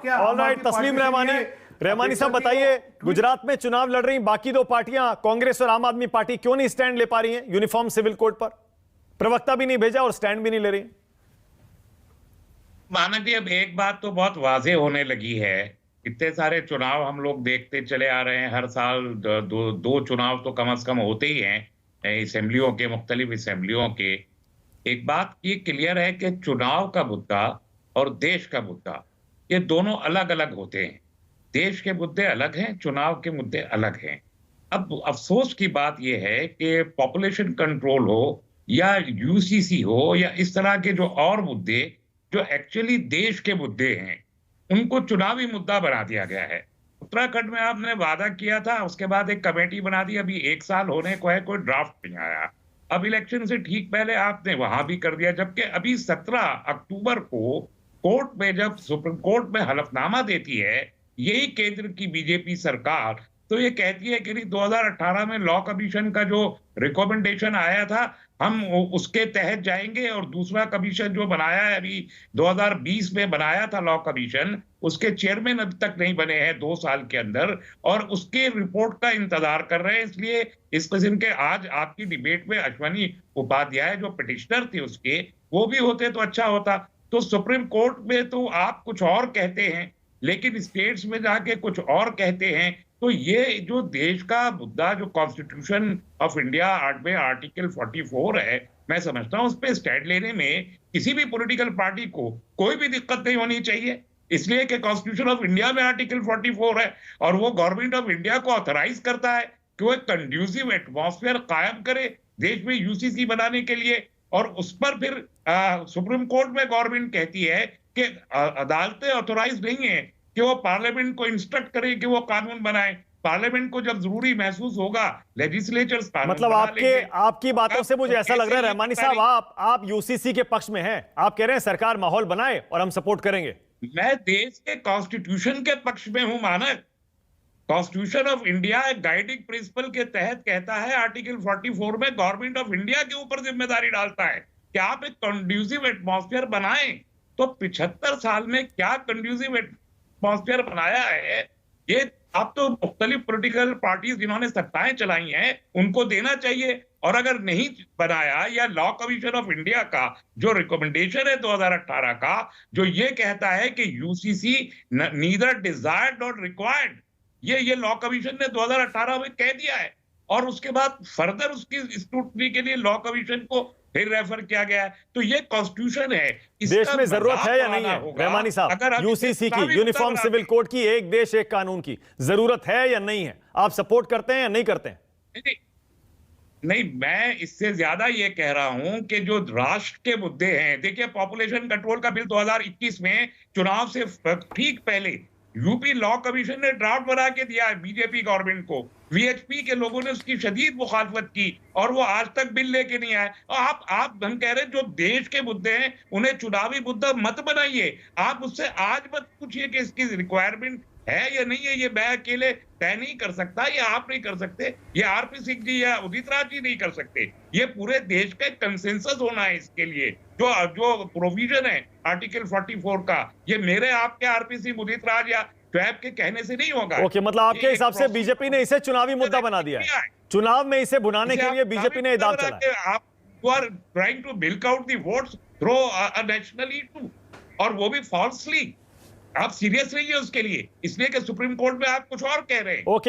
क्या ऑलराइट, तस्लीम रहमानी साहब बताइए, गुजरात में चुनाव लड़ रही बाकी दो पार्टियां कांग्रेस और आम आदमी पार्टी क्यों नहीं स्टैंड ले पा रही हैं यूनिफॉर्म सिविल कोड पर? प्रवक्ता भी नहीं भेजा और स्टैंड भी नहीं ले रही। मानक जी, अब एक बात तो बहुत वाजे होने लगी है। इतने सारे चुनाव हम लोग देखते चले आ रहे हैं, हर साल दो चुनाव तो कम से कम होते ही हैं असेंबलियों के, मुख्तलिफ असेंबलियों के। एक बात ये क्लियर है कि चुनाव का मुद्दा और देश का मुद्दा ये दोनों अलग अलग होते हैं। देश के मुद्दे अलग हैं, चुनाव के मुद्दे अलग हैं। अब अफसोस की बात यह है कि पॉपुलेशन कंट्रोल हो या यूसीसी हो या इस तरह के जो और मुद्दे जो एक्चुअली देश के मुद्दे हैं, उनको चुनावी मुद्दा बना दिया गया है। उत्तराखंड में आपने वादा किया था, उसके बाद एक कमेटी बना दी, अभी 1 साल होने को है, कोई ड्राफ्ट नहीं आया। अब इलेक्शन से ठीक पहले आपने वहां भी कर दिया, जबकि अभी 17 अक्टूबर को कोर्ट में जब सुप्रीम कोर्ट में हलफनामा देती है यही केंद्र की बीजेपी सरकार, तो ये कहती है कि 2018 में लॉ कमीशन का जो रिकमेंडेशन आया था हम उसके तहत जाएंगे, और दूसरा कमीशन जो बनाया है अभी 2020 में बनाया था लॉ कमीशन, उसके चेयरमैन अभी तक नहीं बने हैं 2 साल के अंदर, और उसके रिपोर्ट का इंतजार कर रहे हैं। इसलिए इस किस्म के आज आपकी डिबेट में अश्वनी उपाध्याय जो पिटिशनर थे उसके, वो भी होते तो अच्छा होता। तो सुप्रीम कोर्ट में तो आप कुछ और कहते हैं लेकिन स्टेट्स में जाके कुछ और कहते हैं। तो ये जो देश का मुद्दा जो कॉन्स्टिट्यूशन ऑफ इंडिया 8वें आर्टिकल 44 है, मैं समझता हूं उस पर स्टैंड लेने में किसी भी पॉलिटिकल पार्टी को कोई भी दिक्कत नहीं होनी चाहिए, इसलिए कि कॉन्स्टिट्यूशन ऑफ इंडिया में आर्टिकल 44 है और वो गवर्नमेंट ऑफ इंडिया को ऑथराइज करता है कि वो एक कंड्यूसिव एटमॉस्फेयर कायम करे देश में यूसीसी बनाने के लिए। और उस पर फिर सुप्रीम कोर्ट में गवर्नमेंट कहती है कि अदालतें ऑथोराइज नहीं है कि वो पार्लियामेंट को इंस्ट्रक्ट करे कि वो कानून बनाए। पार्लियामेंट को जब जरूरी महसूस होगा लेजिस्लेचर्स कानून मतलब आपकी बातों से मुझे ऐसा लग रहा है रहमानी साहब, आप यूसीसी के पक्ष में हैं, आप कह रहे हैं सरकार माहौल बनाए और हम सपोर्ट करेंगे। मैं देश के कॉन्स्टिट्यूशन के पक्ष में हूं मानक। कॉन्स्टिट्यूशन ऑफ इंडिया एक गाइडिंग प्रिंसिपल के तहत कहता है, आर्टिकल 44 में गवर्नमेंट ऑफ इंडिया के ऊपर जिम्मेदारी डालता है कि आप एक कंड्यूसिव एटमॉस्फेयर बनाएं। तो 75 साल में क्या कंड्यूसिव एटमॉस्फेयर बनाया है, ये आप तो मुख्तलिफ पॉलिटिकल पार्टीज जिन्होंने सत्ताएं चलाई हैं उनको देना चाहिए। और अगर नहीं बनाया, या लॉ कमीशन ऑफ इंडिया का जो रिकमेंडेशन है 2018 का, जो ये कहता है कि UCC neither desired not required, ये लॉ कमीशन ने 2018 में कह दिया है, और उसके बाद फर्दर उसकी स्क्रूटनी के लिए लॉ कमीशन को फिर रेफर किया गया है। तो ये कॉन्स्टिट्यूशन है, देश में जरूरत है या नहीं है रहमानी साहब यूसीसी की, यूनिफॉर्म सिविल कोड की, एक देश एक कानून की जरूरत है या नहीं है? आप सपोर्ट करते हैं या नहीं करते हैं? नहीं, मैं इससे ज्यादा ये कह रहा हूं कि जो राष्ट्र के मुद्दे हैं, देखिए पॉपुलेशन कंट्रोल का बिल 2021 में चुनाव से ठीक पहले यूपी लॉ कमीशन ने ड्राफ्ट बना के दिया है बीजेपी गवर्नमेंट को। वीएचपी के लोगों ने उसकी शदीद मुखालफत की और वो आज तक बिल लेके नहीं आए। आप हम कह रहे हैं जो देश के मुद्दे हैं उन्हें चुनावी मुद्दा मत बनाइए। आप उससे आज मत पूछिए कि इसकी रिक्वायरमेंट है या नहीं है। ये मैं अकेले तय नहीं कर सकता, ये आप नहीं कर सकते, ये आरपी सिंह जी या उदित राज जी नहीं कर सकते। ये पूरे देश का कंसेंसस होना है इसके लिए। जो प्रोविजन है आर्टिकल 44 का, ये मेरे आपके आरपी सिंह, उदित राज या ट्वैब के कहने से नहीं होगा। ओके, मतलब आपके हिसाब से बीजेपी ने इसे चुनावी मुद्दा बना दिया है, चुनाव में इसे भुनाने के लिए बीजेपी ने दांव चलाया। आप you are trying to milk out the votes through a national issue, और वो भी फॉल्सली। आप सीरियस रहिए उसके लिए, इसलिए कि सुप्रीम कोर्ट में आप कुछ और कह रहे हैं। ओके।